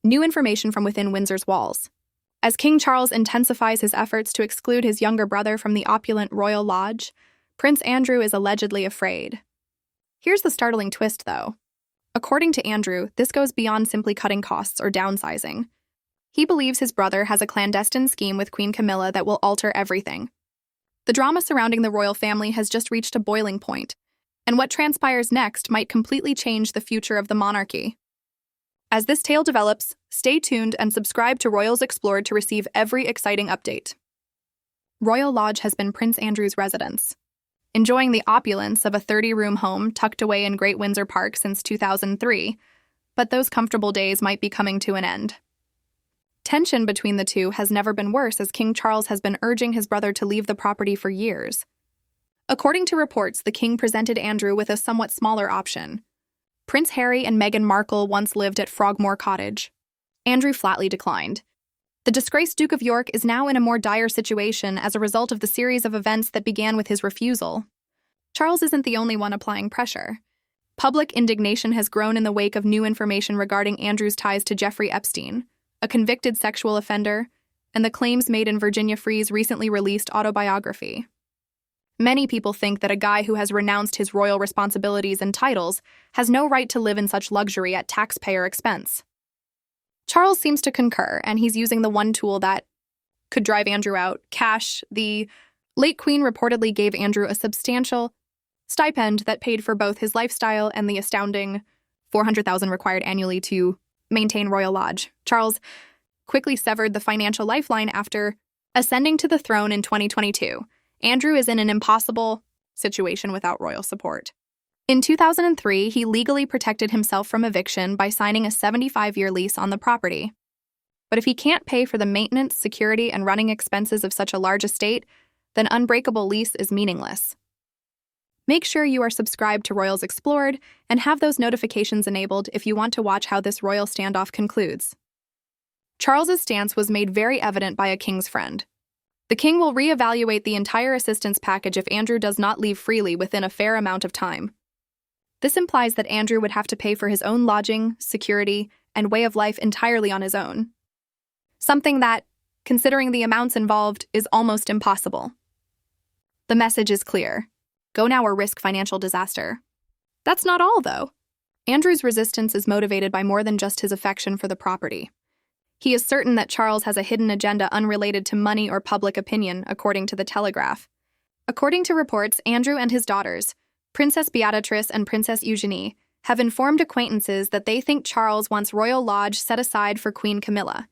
New information from within Windsor's walls. As King Charles intensifies his efforts to exclude his younger brother from the opulent royal lodge, Prince Andrew is allegedly afraid. Here's the startling twist, though. According to Andrew, this goes beyond simply cutting costs or downsizing. He believes his brother has a clandestine scheme with Queen Camilla that will alter everything. The drama surrounding the royal family has just reached a boiling point, and what transpires next might completely change the future of the monarchy. As this tale develops, stay tuned and subscribe to Royals Explored to receive every exciting update. Royal Lodge has been Prince Andrew's residence, enjoying the opulence of a 30-room home tucked away in Great Windsor Park since 2003, but those comfortable days might be coming to an end. Tension between the two has never been worse, as King Charles has been urging his brother to leave the property for years. According to reports, the king presented Andrew with a somewhat smaller option. Prince Harry and Meghan Markle once lived at Frogmore Cottage. Andrew flatly declined. The disgraced Duke of York is now in a more dire situation as a result of the series of events that began with his refusal. Charles isn't the only one applying pressure. Public indignation has grown in the wake of new information regarding Andrew's ties to Jeffrey Epstein, a convicted sexual offender, and the claims made in Virginia Free's recently released autobiography. Many people think that a guy who has renounced his royal responsibilities and titles has no right to live in such luxury at taxpayer expense. Charles seems to concur, and he's using the one tool that could drive Andrew out: cash. The late Queen reportedly gave Andrew a substantial stipend that paid for both his lifestyle and the astounding $400,000 required annually to maintain Royal Lodge. Charles quickly severed the financial lifeline after ascending to the throne in 2022. Andrew is in an impossible situation without royal support. In 2003, he legally protected himself from eviction by signing a 75-year lease on the property. But if he can't pay for the maintenance, security, and running expenses of such a large estate, then unbreakable lease is meaningless. Make sure you are subscribed to Royals Explored and have those notifications enabled if you want to watch how this royal standoff concludes. Charles's stance was made very evident by a king's friend. The king will reevaluate the entire assistance package if Andrew does not leave freely within a fair amount of time. This implies that Andrew would have to pay for his own lodging, security, and way of life entirely on his own. Something that, considering the amounts involved, is almost impossible. The message is clear. Go now or risk financial disaster. That's not all, though. Andrew's resistance is motivated by more than just his affection for the property. He is certain that Charles has a hidden agenda unrelated to money or public opinion, according to the Telegraph. According to reports, Andrew and his daughters, Princess Beatrice and Princess Eugenie, have informed acquaintances that they think Charles wants Royal Lodge set aside for Queen Camilla.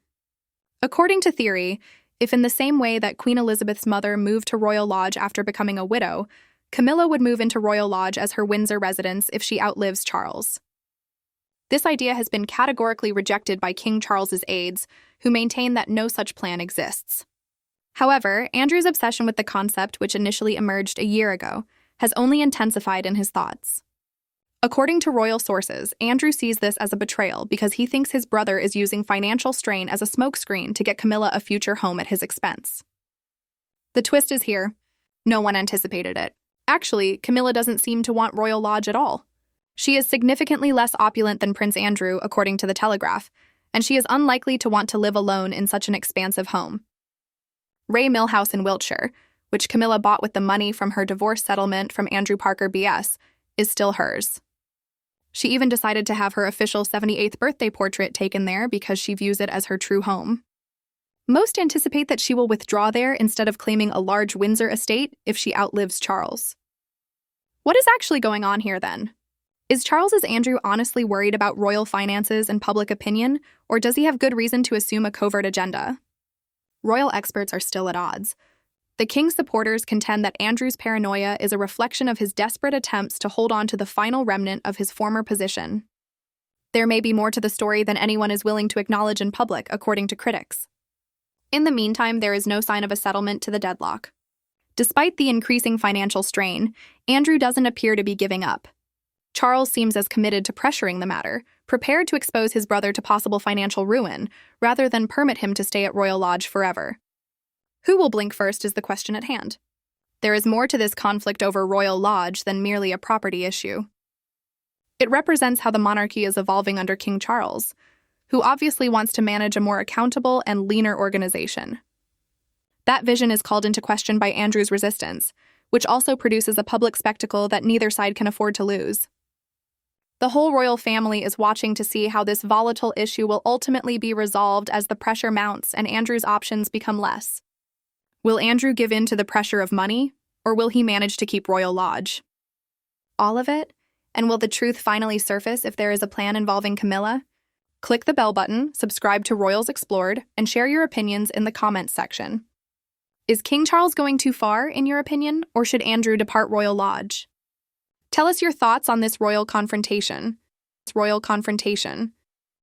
According to theory, if in the same way that Queen Elizabeth's mother moved to Royal Lodge after becoming a widow, Camilla would move into Royal Lodge as her Windsor residence if she outlives Charles. This idea has been categorically rejected by King Charles's aides, who maintain that no such plan exists. However, Andrew's obsession with the concept, which initially emerged a year ago, has only intensified in his thoughts. According to royal sources, Andrew sees this as a betrayal because he thinks his brother is using financial strain as a smokescreen to get Camilla a future home at his expense. The twist is here. No one anticipated it. Actually, Camilla doesn't seem to want Royal Lodge at all. She is significantly less opulent than Prince Andrew, according to the Telegraph, and she is unlikely to want to live alone in such an expansive home. Ray Mill House in Wiltshire, which Camilla bought with the money from her divorce settlement from Andrew Parker BS, is still hers. She even decided to have her official 78th birthday portrait taken there because she views it as her true home. Most anticipate that she will withdraw there instead of claiming a large Windsor estate if she outlives Charles. What is actually going on here, then? Is Charles's Andrew honestly worried about royal finances and public opinion, or does he have good reason to assume a covert agenda? Royal experts are still at odds. The king's supporters contend that Andrew's paranoia is a reflection of his desperate attempts to hold on to the final remnant of his former position. There may be more to the story than anyone is willing to acknowledge in public, according to critics. In the meantime, there is no sign of a settlement to the deadlock. Despite the increasing financial strain, Andrew doesn't appear to be giving up. Charles seems as committed to pressuring the matter, prepared to expose his brother to possible financial ruin, rather than permit him to stay at Royal Lodge forever. Who will blink first is the question at hand. There is more to this conflict over Royal Lodge than merely a property issue. It represents how the monarchy is evolving under King Charles. who obviously wants to manage a more accountable and leaner organization. That vision is called into question by Andrew's resistance, which also produces a public spectacle that neither side can afford to lose. The whole royal family is watching to see how this volatile issue will ultimately be resolved as the pressure mounts and Andrew's options become less. Will Andrew give in to the pressure of money, or will he manage to keep Royal Lodge? All of it? And will the truth finally surface if there is a plan involving Camilla? Click the bell button, subscribe to Royals Explored, and share your opinions in the comments section. Is King Charles going too far, in your opinion, or should Andrew depart Royal Lodge? Tell us your thoughts on this royal confrontation.